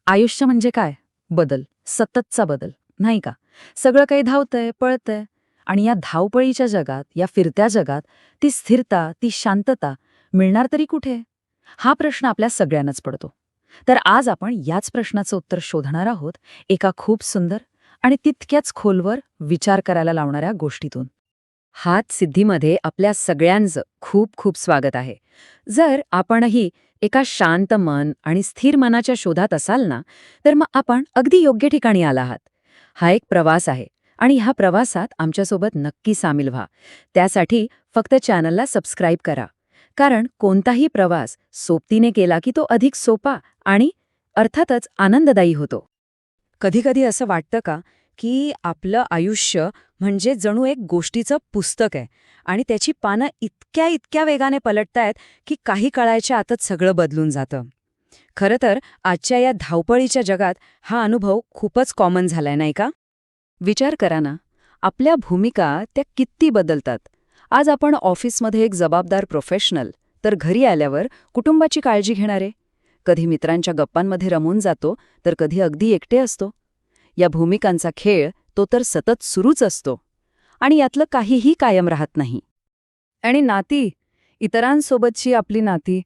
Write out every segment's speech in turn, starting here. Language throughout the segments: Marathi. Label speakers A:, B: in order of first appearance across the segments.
A: आयुष्य म्हणजे काय? बदल, सततचा बदल, नाही का? सगळं काही धावतंय, पळतंय. आणि या धावपळीच्या जगात, या फिरत्या जगात ती स्थिरता, ती शांतता मिळणार तरी कुठे? हा प्रश्न आपल्या सगळ्यांनाच पडतो. तर आज आपण याच प्रश्नाचं उत्तर शोधणार आहोत एका खूप सुंदर आणि तितक्याच खोलवर विचार करायला लावणाऱ्या गोष्टीतून. हात सिद्धीमध्ये आपल्या सगळ्यांचं खूप खूप स्वागत आहे. जर आपणही एका शांत मन आणि स्थिर मनाच्या शोधात असाल ना, तर मग आपण अगदी योग्य ठिकाणी आला आहात. हा एक प्रवास आहे आणि ह्या प्रवासात आमच्यासोबत नक्की सामील व्हा. त्यासाठी फक्त चॅनलला सबस्क्राईब करा. कारण कोणताही प्रवास सोबतीने केला की तो अधिक सोपा आणि अर्थातच आनंददायी होतो. कधीकधी असं वाटतं का, की आपलं आयुष्य म्हणजे जणू एक गोष्टीचं पुस्तक आहे आणि त्याची पानं इतक्या इतक्या वेगाने पलटतायत की काही काळाच्या आतच सगळं बदलून जातं. खरं तर आजच्या या धावपळीच्या जगात हा अनुभव खूपच कॉमन झालाय, नाही का? विचार करा ना, आपल्या भूमिका त्या किती बदलतात. आज आपण ऑफिसमध्ये एक जबाबदार प्रोफेशनल, तर घरी आल्यावर कुटुंबाची काळजी घेणारे. कधी मित्रांच्या गप्पांमध्ये रमून जातो, तर कधी अगदी एकटे असतो. या भूमिकांचा खेळ तो तर सतत सुरूच असतो आणि यातलं काहीही कायम राहत नाही. आणि नाती, इतरांसोबतची आपली नाती,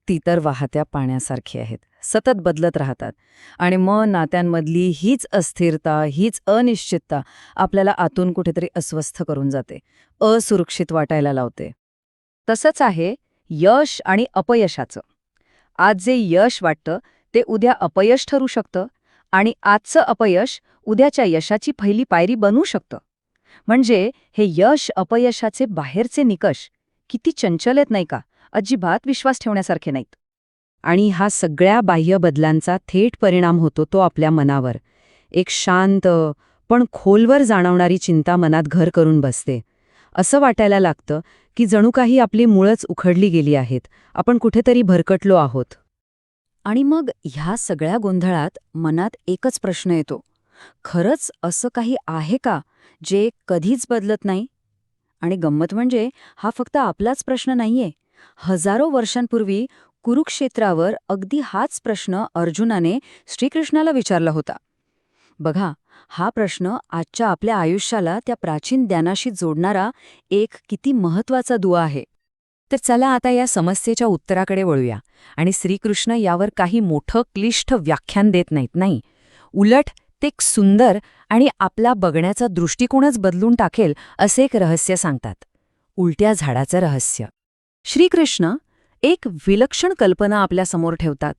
A: ती तर वाहत्या पाण्यासारखी आहेत, सतत बदलत राहतात. आणि मग नात्यांमधली हीच अस्थिरता, हीच अनिश्चितता आपल्याला आतून कुठेतरी अस्वस्थ करून जाते, असुरक्षित वाटायला लावते. तसंच आहे यश आणि अपयशाचं. आज जे यश वाटतं ते उद्या अपयश ठरू शकतं आणि आजचं अपयश उद्याच्या यशाची पहिली पायरी बनू शकतं. म्हणजे हे यश अपयशाचे बाहेरचे निकष किती चंचल आहेत, नाही का? अजिबात विश्वास ठेवण्यासारखे नाहीत. आणि हा सगळ्या बाह्य बदलांचा थेट परिणाम होतो तो आपल्या मनावर. एक शांत पण खोलवर जाणवणारी चिंता मनात घर करून बसते. असं वाटायला लागतं की जणू काही आपली मुळंच उखडली गेली आहेत, आपण कुठेतरी भरकटलो आहोत. आणि मग ह्या सगळ्या गोंधळात मनात एकच प्रश्न येतो, खरंच असं काही आहे का जे कधीच बदलत नाही? आणि गंमत म्हणजे हा फक्त आपलाच प्रश्न नाहीये. हजारो वर्षांपूर्वी कुरुक्षेत्रावर अगदी हाच प्रश्न अर्जुनाने श्रीकृष्णाला विचारला होता. बघा, हा प्रश्न आजच्या आपल्या आयुष्याला त्या प्राचीन ज्ञानाशी जोडणारा एक किती महत्वाचा दुवा आहे. तर चला आता या समस्येच्या उत्तराकडे वळूया. आणि श्रीकृष्ण यावर काही मोठं क्लिष्ट व्याख्यान देत नाहीत, नाही. उलट ते एक सुंदर आणि आपला बघण्याचा दृष्टिकोनच बदलून टाकेल असे एक रहस्य सांगतात. उलट्या झाडाचं रहस्य. श्रीकृष्ण एक विलक्षण कल्पना आपल्यासमोर ठेवतात.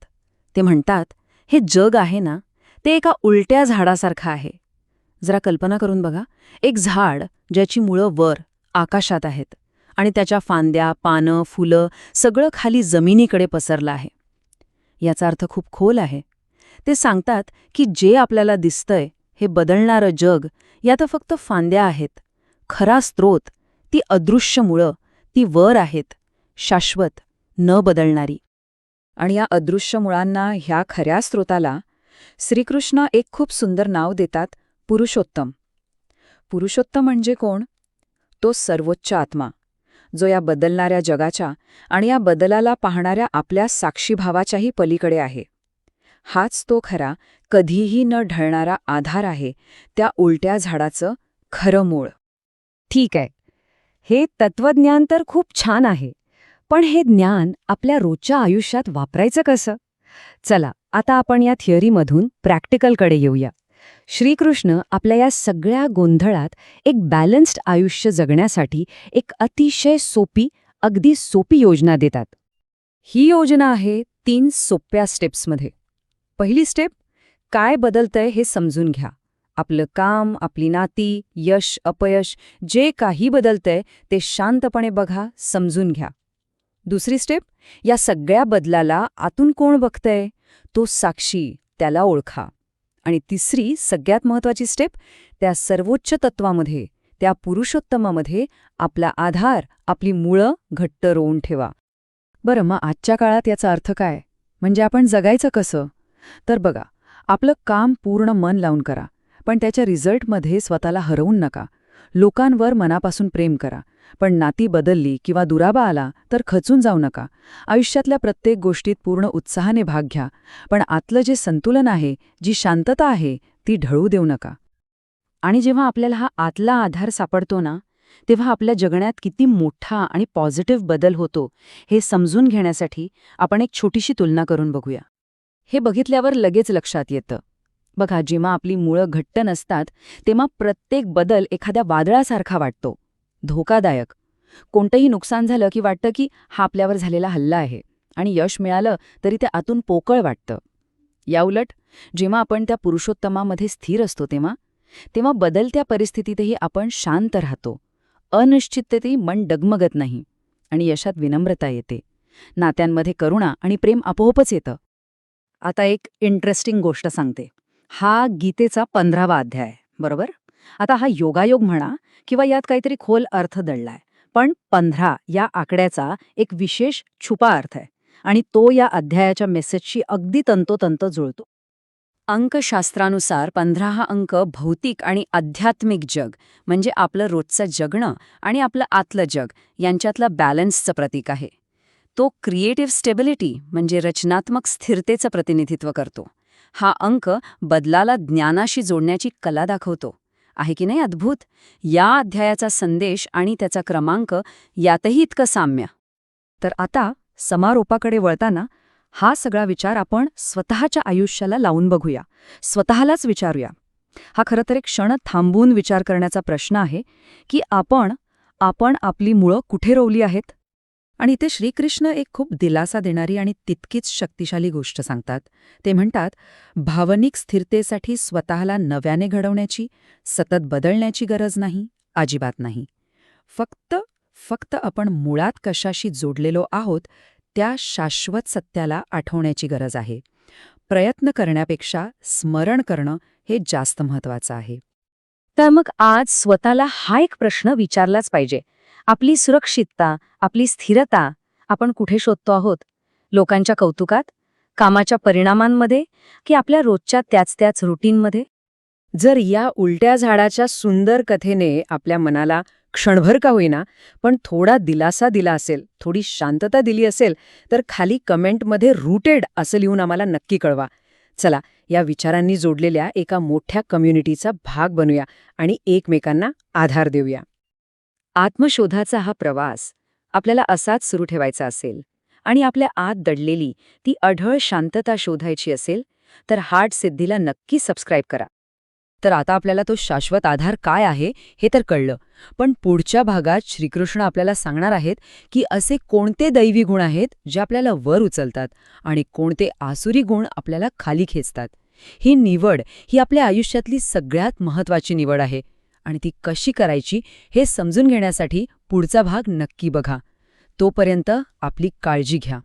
A: ते म्हणतात, हे जग आहे ना, ते एका उलट्या झाडासारखं आहे. जरा कल्पना करून बघा, एक झाड ज्याची मुळं वर आकाशात आहेत आणि त्याच्या फांद्या, पानं, फुलं सगळं खाली जमिनीकडे पसरलं आहे. याचा अर्थ खूप खोल आहे. ते सांगतात की जे आपल्याला दिसतंय हे बदलणारं जग, यात फक्त फांद्या आहेत. खरा स्रोत, ती अदृश्य मुळं, ती वर आहेत, शाश्वत, न बदलणारी. आणि या अदृश्य मुळांना, ह्या खऱ्या स्रोताला श्रीकृष्ण एक खूप सुंदर नाव देतात, पुरुषोत्तम. पुरुषोत्तम म्हणजे कोण? तो सर्वोच्च आत्मा, जो या बदलणाऱ्या जगाच्या आणि या बदलाला पाहणाऱ्या आपल्या साक्षीभावाच्याही पलीकडे आहे. हाच तो खरा, कधीही न ढळणारा आधार आहे, त्या उलट्या झाडाचं खरं मूळ. ठीक आहे, हे तत्वज्ञान तर खूप छान आहे, पण हे ज्ञान आपल्या रोजच्या आयुष्यात वापरायचं कसं? चला, आता आपण या थिअरीमधून प्रॅक्टिकलकडे येऊया. श्रीकृष्ण आपल्या या सगळ्या गोंधळात एक बॅलन्स्ड आयुष्य जगण्यासाठी एक अतिशय सोपी, अगदी सोपी योजना देतात. ही योजना आहे 3 सोप्या स्टेप्समध्ये. पहिली स्टेप, काय बदलतंय हे समजून घ्या. आपलं काम, आपली नाती, यश, अपयश, जे काही बदलतंय ते शांतपणे बघा, समजून घ्या. दुसरी स्टेप, या सगळ्या बदलाला आतून कोण बघतंय? तो साक्षी, त्याला ओळखा. आणि तिसरी, सगळ्यात महत्वाची स्टेप, त्या सर्वोच्च तत्वामध्ये, त्या पुरुषोत्तमामध्ये आपला आधार, आपली मुळं घट्ट रोवून ठेवा. बरं, मग आजच्या काळात याचा अर्थ काय? म्हणजे आपण जगायचं कसं? तर बघा, आपलं काम पूर्ण मन लावून करा, पण त्याच्या रिझल्टमध्ये स्वतःला हरवून नका. लोकांवर मनापासून प्रेम करा पण नाती बदलली किंवा दुराबा आला तर खचून जाऊ नका. आयुष्यातल्या प्रत्येक गोष्टीत पूर्ण उत्साहाने भाग घ्या, पण आतलं जे संतुलन आहे, जी शांतता आहे, ती ढळू देऊ नका. आणि जेव्हा आपल्याला हा आतला आधार सापडतो ना, तेव्हा आपल्या जगण्यात किती मोठा आणि पॉझिटिव्ह बदल होतो हे समजून घेण्यासाठी आपण एक छोटीशी तुलना करून बघूया. हे बघितल्यावर लगेच लक्षात येतं. बघा, जेव्हा आपली मुळं घट्ट नसतात तेव्हा प्रत्येक बदल एखाद्या वादळासारखा वाटतो, धोकादायक. कोणतंही नुकसान झालं की वाटतं की हा आपल्यावर झालेला हल्ला आहे, आणि यश मिळालं तरी ते आतून पोकळ वाटतं. याउलट जेव्हा आपण त्या पुरुषोत्तमामध्ये स्थिर असतो तेव्हा तेव्हा बदलत्या परिस्थितीतही आपण शांत राहतो, अनिश्चिततेतही मन डगमगत नाही, आणि यशात विनम्रता येते. नात्यांमध्ये करुणा आणि प्रेम आपोआपच येतं. आता एक इंटरेस्टिंग गोष्ट सांगते. हा गीतेचा 15वा अध्याय आहे, बरोबर? आता हा योगायोग म्हणा किंवा यात काहीतरी खोल अर्थ दडलाय, पण 15 या आकड्याचा एक विशेष छुपा अर्थ आहे, आणि तो या अध्यायाच्या मेसेजशी अगदी तंतोतंत जुळतो. अंकशास्त्रानुसार 15 हा अंक भौतिक आणि आध्यात्मिक जग, म्हणजे आपलं रोजचं जगणं आणि आपलं आतलं जग यांच्यातलं बॅलन्सचं प्रतीक आहे. तो क्रिएटिव्ह स्टेबिलिटी म्हणजे रचनात्मक स्थिरतेचं प्रतिनिधित्व करतो. हा अंक बदलाला ज्ञानाशी जोडण्याची कला दाखवतो. आहे की नाही अद्भुत? या अध्यायाचा संदेश आणि त्याचा क्रमांक यातही इतकं साम्य. तर आता समारोपाकडे वळताना हा सगळा विचार आपण स्वतःच्या आयुष्याला लावून बघूया, स्वतःलाच विचारूया. हा खरं तर एक क्षण थांबून विचार करण्याचा प्रश्न आहे की आपण आपली मुळं कुठे रोवली आहेत. आणि इथे श्रीकृष्ण एक खूप दिलासा देणारी आणि तितकीच शक्तिशाली गोष्ट सांगतात. ते म्हणतात, भावनिक स्थिरतेसाठी स्वतःला नव्याने घडवण्याची, सतत बदलण्याची गरज नाही, अजिबात नाही. फक्त आपण मुळात कशाशी जोडलेलो आहोत त्या शाश्वत सत्याला आठवण्याची गरज आहे. प्रयत्न करण्यापेक्षा स्मरण करणं हे जास्त महत्वाचं आहे. तर मग आज स्वतःला हा एक प्रश्न विचारलाच पाहिजे. आपली सुरक्षितता, आपली स्थिरता आपण कुठे शोधतो आहोत? लोकांच्या कौतुकात, कामाच्या परिणामांमध्ये, की आपल्या रोजच्या त्याच रुटीनमध्ये? जर या उलट्या झाडाच्या सुंदर कथेने आपल्या मनाला क्षणभर का होईना पण थोडा दिलासा दिला असेल, थोडी शांतता दिली असेल, तर खाली कमेंटमध्ये रूटेड असं लिहून आम्हाला नक्की कळवा. चला, या विचारांनी जोडलेल्या एका मोठ्या कम्युनिटीचा भाग बनूया आणि एकमेकांना आधार देऊया. आत्मशोधाचा हा प्रवास आपल्याला असाच सुरू ठेवायचा असेल आणि आपल्या आत दडलेली ती अढळ शांतता शोधायची असेल तर हार्ट सिद्धीला नक्की सबस्क्राईब करा. तर आता आपल्याला तो शाश्वत आधार काय आहे हे तर कळलं, पण पुढच्या भागात श्रीकृष्ण आपल्याला सांगणार आहेत की असे कोणते दैवी गुण आहेत जे आपल्याला वर उचलतात आणि कोणते आसुरी गुण आपल्याला खाली खेचतात. ही निवड ही आपल्या आयुष्यातली सगळ्यात महत्त्वाची निवड आहे, आणि ती कशी करायची हे समजून घेण्यासाठी पुढचा भाग नक्की बघा. तोपर्यंत आपली काळजी घ्या.